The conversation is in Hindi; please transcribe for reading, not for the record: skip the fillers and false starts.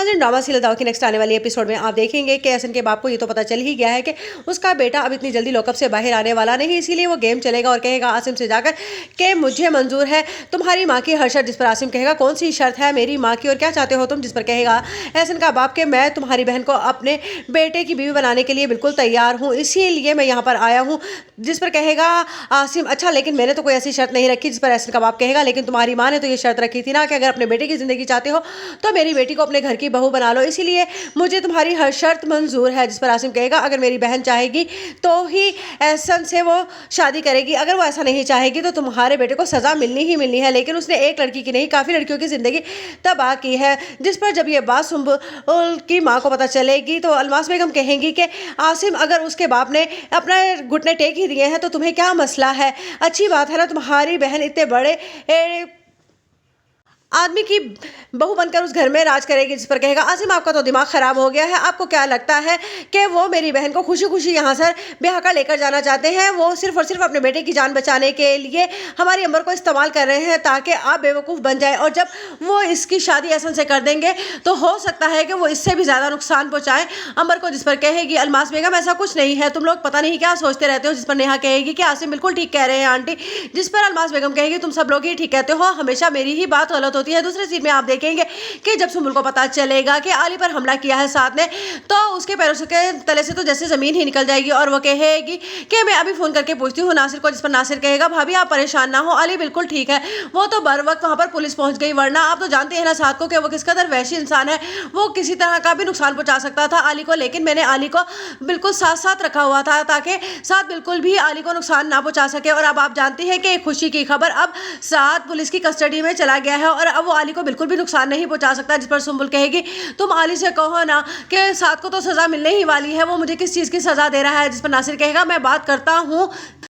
नाज़रीन, ड्रामा सीरियल दाव की नेक्स्ट आने वाली एपिसोड में आप देखेंगे कि एहसन के बाप को ये तो पता चल ही गया है कि उसका बेटा अब इतनी जल्दी लॉकअप से बाहर आने वाला नहीं, इसीलिए वो गेम चलेगा और कहेगा आसिम से जाकर कि मुझे मंजूर है तुम्हारी माँ की हर शर्त। जिस पर आसिम कहेगा कौन सी शर्त है मेरी माँ की और क्या चाहते हो तुम? जिस पर कहेगा एहसन का बाप के मैं तुम्हारी बहन को अपने बेटे की बीवी बनाने के लिए बिल्कुल तैयार हूँ, इसीलिए मैं यहाँ पर आया हूँ। जिस पर कहेगा आसिम अच्छा लेकिन मैंने तो कोई ऐसी शर्त नहीं रखी। जिस पर एहसन का बाप कहेगा लेकिन तुम्हारी माँ ने तो ये शर्त रखी थी ना कि अगर अपने बेटे की जिंदगी चाहते हो तो मेरी बेटी को अपने घर की बहू बना लो, इसीलिए मुझे तुम्हारी हर शर्त मंजूर है। जिस पर आसिम कहेगा अगर मेरी बहन चाहेगी तो ही एहसन से वो शादी करेगी, अगर वो ऐसा नहीं चाहेगी तो तुम्हारे बेटे को सजा मिलनी ही मिलनी है। लेकिन उसने एक लड़की की नहीं काफ़ी लड़कियों की ज़िंदगी तबाह की है। जिस पर जब ये बात सुंबुल की माँ को पता चलेगी तो अलमास बेगम कहेंगी कि आसिम अगर उसके बाप ने अपना घुटने टेक ही दिए हैं तो तुम्हें क्या मसला है? अच्छी बात है ना, तुम्हारी बहन इतने बड़े आदमी की बहू बनकर उस घर में राज करेगी। जिस पर कहेगा आसिम आपका तो दिमाग खराब हो गया है, आपको क्या लगता है कि वो मेरी बहन को खुशी खुशी यहाँ से ब्याह कर लेकर जाना चाहते हैं? वो सिर्फ और सिर्फ अपने बेटे की जान बचाने के लिए हमारी अंबर को इस्तेमाल कर रहे हैं ताकि आप बेवकूफ़ बन जाए, और जब वो इसकी शादी एहसन से कर देंगे तो हो सकता है कि वो इससे भी ज़्यादा नुकसान पहुँचाएं अंबर को। जिस पर कहेगी अलमास बेगम ऐसा कुछ नहीं है, तुम लोग पता नहीं क्या सोचते रहते हो। जिस पर नेहा कहेगी कि आसिम बिल्कुल ठीक कह रहे हैं आंटी। जिस पर अलमास बेगम कहेगी तुम सब लोग ही ठीक कहते हो, हमेशा मेरी ही बात गलत होती है। दूसरे सीन में आप देखेंगे कि जब सुंबुल को पता चलेगा कि आली पर हमला किया है साथ ने, तो उसके पैरों से के तले से तो जैसे जमीन ही निकल जाएगी और वो कहेगी कि मैं अभी फोन करके पूछती हूँ नासिर को। जिस पर नासिर कहेगा भाभी आप परेशान ना हो, आली बिल्कुल ठीक है, वो तो बर वक्त वहां पर पुलिस पहुंच गई, वरना आप तो जानते हैं ना साथ को कि वो किस कदर वैसी इंसान है, वो किसी तरह का भी नुकसान पहुंचा सकता था आली को। लेकिन मैंने आली को बिल्कुल साथ साथ रखा हुआ था ताकि साथ बिल्कुल भी आली को नुकसान ना पहुंचा सके। और अब आप जानती हैं कि खुशी की खबर अब साथ पुलिस की कस्टडी में चला गया है और अब वो आली को बिल्कुल भी नुकसान नहीं पहुंचा सकता। जिस पर सुंबुल कहेगी तुम आली से कहो ना कि साथ को तो सजा मिलने ही वाली है, वो मुझे किस चीज की सजा दे रहा है? जिस पर नासिर कहेगा मैं बात करता हूँ